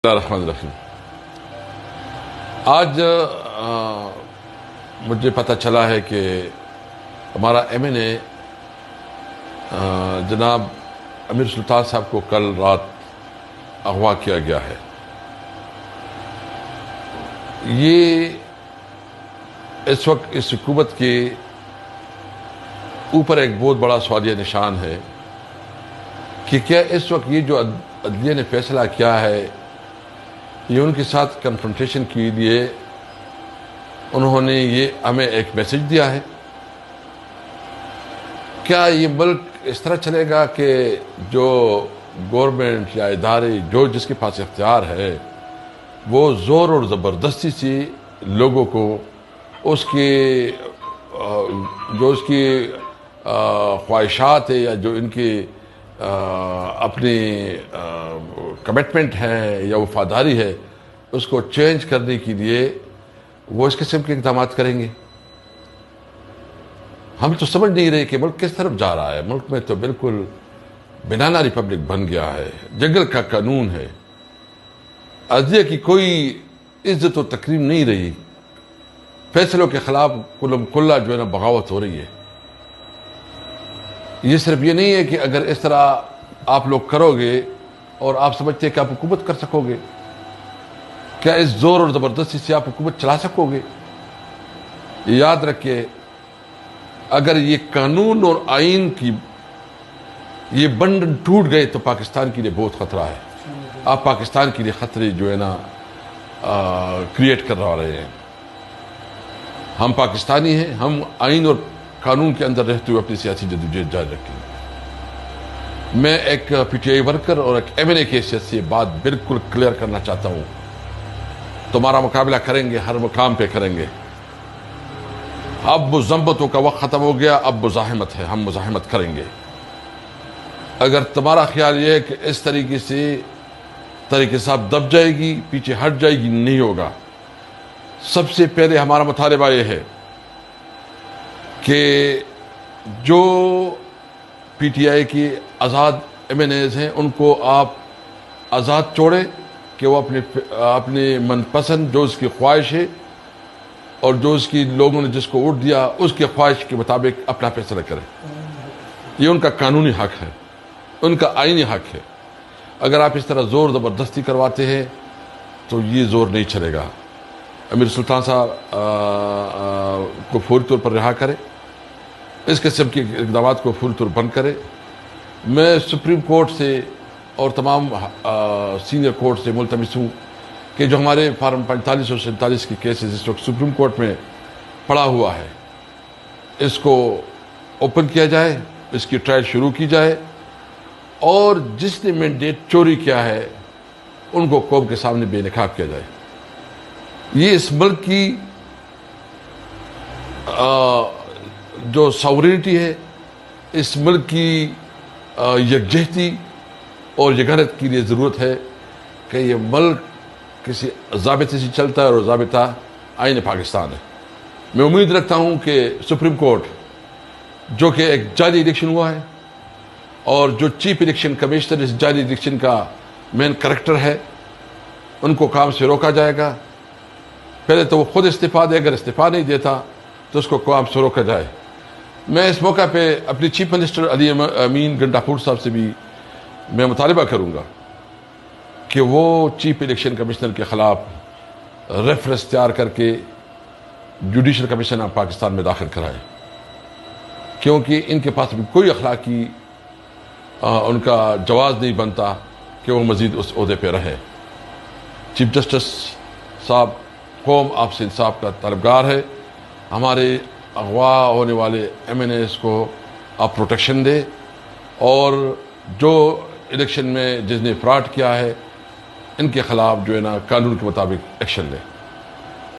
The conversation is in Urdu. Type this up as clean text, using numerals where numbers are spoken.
الرحمن الرحیم۔ آج مجھے پتہ چلا ہے کہ ہمارا ایم این اے جناب امیر سلطان صاحب کو کل رات اغوا کیا گیا ہے۔ یہ اس وقت اس حکومت کے اوپر ایک بہت بڑا سوالیہ نشان ہے کہ کیا اس وقت یہ جو عدلیہ نے فیصلہ کیا ہے یہ ان کے ساتھ کنفرنٹیشن کے لیے انہوں نے یہ ہمیں ایک میسج دیا ہے؟ کیا یہ ملک اس طرح چلے گا کہ جو گورنمنٹ یا ادارے جو جس کے پاس اختیار ہے وہ زور اور زبردستی سے لوگوں کو اس کی خواہشات ہے یا جو ان کی اپنی کمٹمنٹ ہے یا وفاداری ہے اس کو چینج کرنے کے لیے وہ اس قسم کے اقدامات کریں گے؟ ہم تو سمجھ نہیں رہے کہ ملک کس طرف جا رہا ہے۔ ملک میں تو بالکل بنانا ریپبلک بن گیا ہے، جنگل کا قانون ہے، عدلیہ کی کوئی عزت و تکریم نہیں رہی، فیصلوں کے خلاف کلم کلا جو ہے نا بغاوت ہو رہی ہے۔ یہ صرف یہ نہیں ہے کہ اگر اس طرح آپ لوگ کرو گے اور آپ سمجھتے ہیں کہ آپ حکومت کر سکو گے، کیا اس زور اور زبردستی سے آپ حکومت چلا سکو گے؟ یاد رکھیے، اگر یہ قانون اور آئین کی یہ بنڈن ٹوٹ گئے تو پاکستان کے لیے بہت خطرہ ہے۔ آپ پاکستان کے لیے خطرے جو ہے نا کریٹ کر رہے ہیں۔ ہم پاکستانی ہیں، ہم آئین اور قانون کے اندر رہتے ہوئے اپنی سیاسی جدوجہد جاری رکھیں گے۔ میں ایک پی ٹی آئی ورکر اور ایک ایم این اے کی حیثیت سے بات بالکل کلیئر کرنا چاہتا ہوں۔ تمہارا مقابلہ کریں گے، ہر مقام پہ کریں گے۔ اب مذمتوں کا وقت ختم ہو گیا، اب مزاحمت ہے، ہم مزاحمت کریں گے۔ اگر تمہارا خیال یہ ہے کہ اس طریقے سے طریقے صاحب دب جائے گی، پیچھے ہٹ جائے گی، نہیں ہوگا۔ سب سے پہلے ہمارا مطالبہ یہ ہے کہ جو پی ٹی آئی کی آزاد ایم این ایز ہیں ان کو آپ آزاد چھوڑیں کہ وہ اپنے من پسند جو اس کی خواہش ہے اور جو اس کی لوگوں نے جس کو ووٹ دیا اس کی خواہش کے مطابق اپنا فیصلہ کریں۔ یہ ان کا قانونی حق ہے، ان کا آئینی حق ہے۔ اگر آپ اس طرح زور زبردستی کرواتے ہیں تو یہ زور نہیں چلے گا۔ امیر سلطان صاحب کو فوری طور پر رہا کرے، اس قسم کے اقدامات کو فوری طور بند کرے۔ میں سپریم کورٹ سے اور تمام سینئر کورٹ سے ملتمس ہوں کہ جو ہمارے فارم 45 اور 47 کے کیسز اس وقت سپریم کورٹ میں پڑا ہوا ہے اس کو اوپن کیا جائے، اس کی ٹرائل شروع کی جائے، اور جس نے مینڈیٹ چوری کیا ہے ان کو قوم کے سامنے بے نقاب کیا جائے۔ یہ اس ملک کی جو ساورینٹی ہے، اس ملک کی یکجہتی اور یگانت کے لیے ضرورت ہے کہ یہ ملک کسی ضابطے سے چلتا ہے اور ضابطہ آئین پاکستان ہے۔ میں امید رکھتا ہوں کہ سپریم کورٹ جو کہ ایک جعلی الیکشن ہوا ہے اور جو چیف الیکشن کمشنر اس جعلی الیکشن کا مین کریکٹر ہے ان کو کام سے روکا جائے گا۔ پہلے تو وہ خود استعفیٰ دے، اگر استعفیٰ نہیں دیتا تو اس کو کام سے روکا جائے۔ میں اس موقع پہ اپنی چیف منسٹر علی امین گنڈاپور صاحب سے بھی میں مطالبہ کروں گا کہ وہ چیف الیکشن کمشنر کے خلاف ریفرنس تیار کر کے جوڈیشل کمیشن آف پاکستان میں داخل کرائے، کیونکہ ان کے پاس بھی کوئی اخلاقی ان کا جواز نہیں بنتا کہ وہ مزید اس عہدے پہ رہے۔ چیف جسٹس صاحب قوم آپ سے انصاف کا طلبگار ہے، ہمارے اغوا ہونے والے ایم این ایز کو آپ پروٹیکشن دے اور جو الیکشن میں جس نے فراڈ کیا ہے ان کے خلاف جو ہے نا قانون کے مطابق ایکشن لے۔